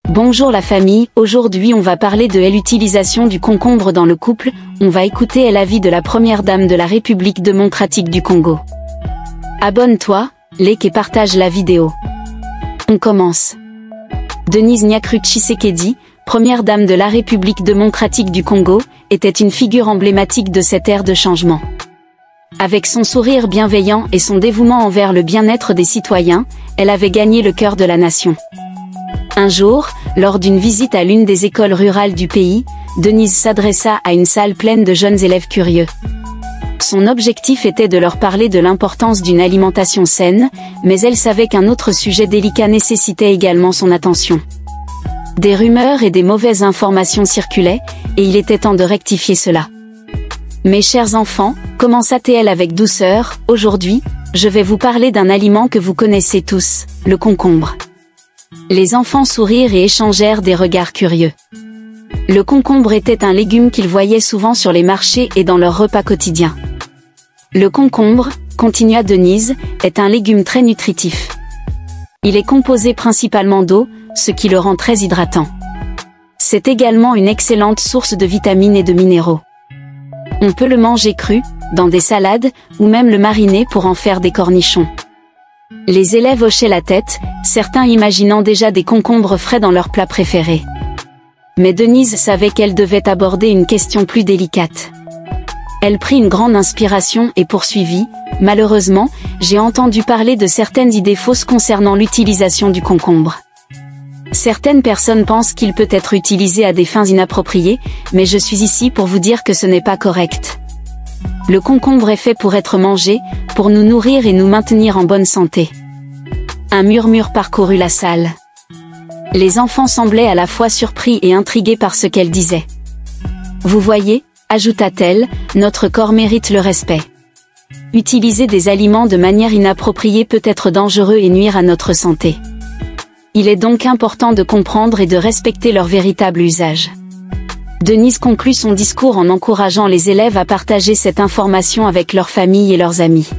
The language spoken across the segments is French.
Bonjour la famille, aujourd'hui on va parler de l'utilisation du concombre dans le couple, on va écouter l'avis de la première dame de la République démocratique du Congo. Abonne-toi, like et partage la vidéo. On commence. Denise Nyakru Tshisekedi, première dame de la République démocratique du Congo, était une figure emblématique de cette ère de changement. Avec son sourire bienveillant et son dévouement envers le bien-être des citoyens, elle avait gagné le cœur de la nation. Un jour, lors d'une visite à l'une des écoles rurales du pays, Denise s'adressa à une salle pleine de jeunes élèves curieux. Son objectif était de leur parler de l'importance d'une alimentation saine, mais elle savait qu'un autre sujet délicat nécessitait également son attention. Des rumeurs et des mauvaises informations circulaient, et il était temps de rectifier cela. Mes chers enfants, commença-t-elle avec douceur, aujourd'hui, je vais vous parler d'un aliment que vous connaissez tous, le concombre. Les enfants sourirent et échangèrent des regards curieux. Le concombre était un légume qu'ils voyaient souvent sur les marchés et dans leurs repas quotidiens. Le concombre, continua Denise, est un légume très nutritif. Il est composé principalement d'eau, ce qui le rend très hydratant. C'est également une excellente source de vitamines et de minéraux. On peut le manger cru, dans des salades, ou même le mariner pour en faire des cornichons. Les élèves hochaient la tête, certains imaginant déjà des concombres frais dans leur plat préféré. Mais Denise savait qu'elle devait aborder une question plus délicate. Elle prit une grande inspiration et poursuivit, « Malheureusement, j'ai entendu parler de certaines idées fausses concernant l'utilisation du concombre. Certaines personnes pensent qu'il peut être utilisé à des fins inappropriées, mais je suis ici pour vous dire que ce n'est pas correct. Le concombre est fait pour être mangé, pour nous nourrir et nous maintenir en bonne santé. » Un murmure parcourut la salle. Les enfants semblaient à la fois surpris et intrigués par ce qu'elle disait. « Vous voyez, ajouta-t-elle, notre corps mérite le respect. Utiliser des aliments de manière inappropriée peut être dangereux et nuire à notre santé. Il est donc important de comprendre et de respecter leur véritable usage. » Denise conclut son discours en encourageant les élèves à partager cette information avec leurs familles et leurs amis.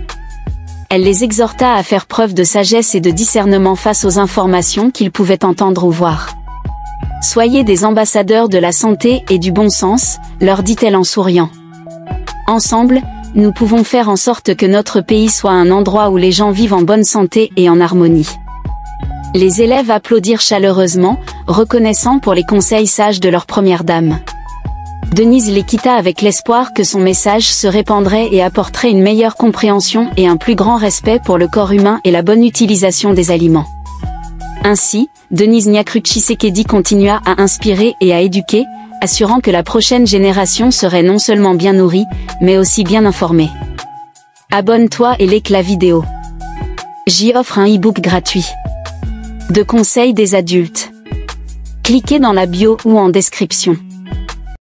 Elle les exhorta à faire preuve de sagesse et de discernement face aux informations qu'ils pouvaient entendre ou voir. « Soyez des ambassadeurs de la santé et du bon sens, leur dit-elle en souriant. Ensemble, nous pouvons faire en sorte que notre pays soit un endroit où les gens vivent en bonne santé et en harmonie. » Les élèves applaudirent chaleureusement, reconnaissant pour les conseils sages de leur première dame. Denise les quitta avec l'espoir que son message se répandrait et apporterait une meilleure compréhension et un plus grand respect pour le corps humain et la bonne utilisation des aliments. Ainsi, Denise Nyakru Tshisekedi continua à inspirer et à éduquer, assurant que la prochaine génération serait non seulement bien nourrie, mais aussi bien informée. Abonne-toi et like la vidéo. J'y offre un e-book gratuit. De conseils des adultes. Cliquez dans la bio ou en description.